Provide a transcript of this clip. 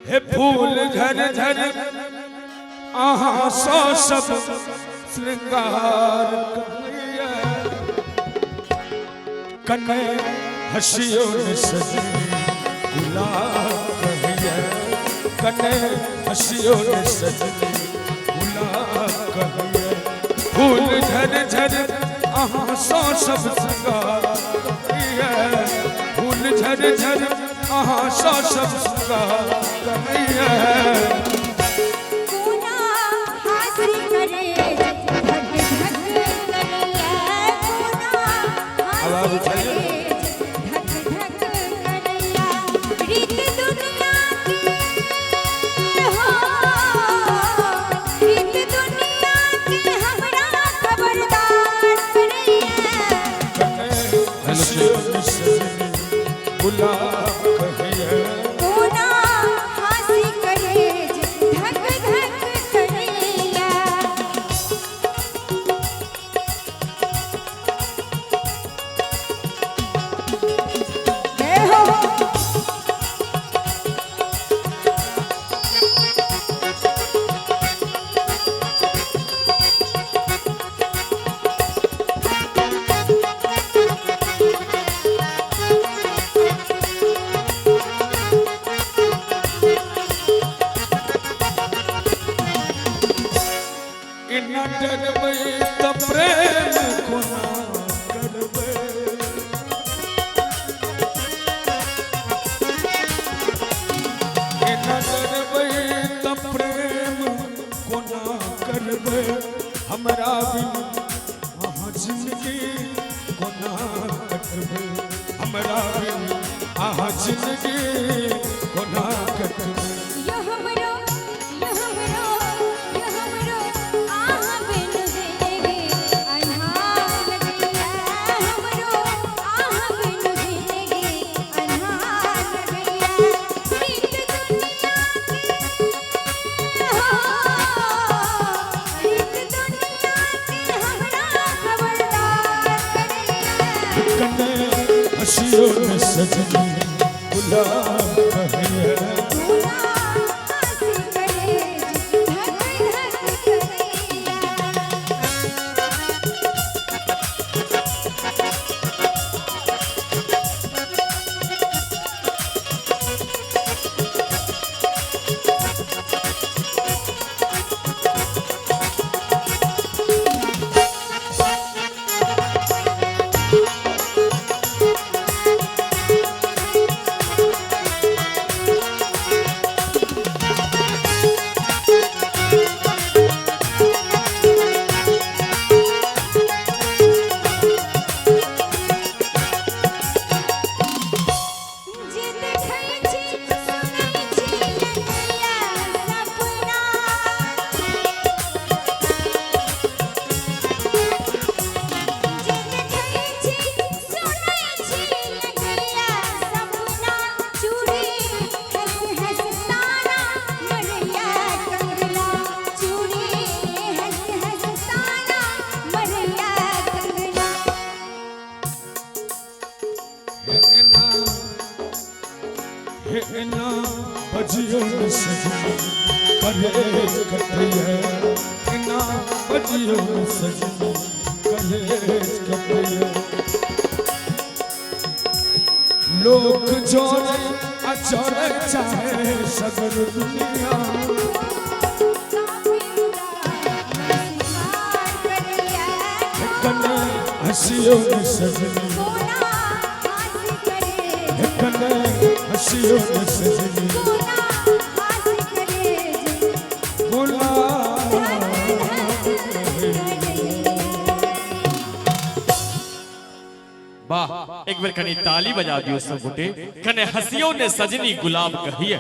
हे फूल झर झर आहा सो सब श्रृंगार कहिए कने हसियो ने सजनी गुलाब कहिए कने हसियो ने सजनी गुलाब कहिए फूल झर झर आहा सो सब श्रृंगार कहिए फूल झर झर आहा सो सब श्रृंगार कहिए गुलाब कहिए कोना हासी करे धक धक करिया जय हो इना डरबे त प्रेम कोना करबे इना डरबे त प्रेम कोना करबे हमरा बिन आहा जिंदगी कोना कटबे हमरा बिन आहा जिंदगी कोना कटबे हसियो ने सजनी गुलाब कहिए इना बजियो ने सजनी कलेज कटिए इना बजियो ने सजनी कलेज कटिए लोग जोड़े अचोरे चाहे सगर दुनिया कने हसियो ने सजनी कने हसियो ने सजनी वाह एक बार कनी ताली बजा दियो सब गोटे कने हसियो ने सजनी गुलाब कहिए।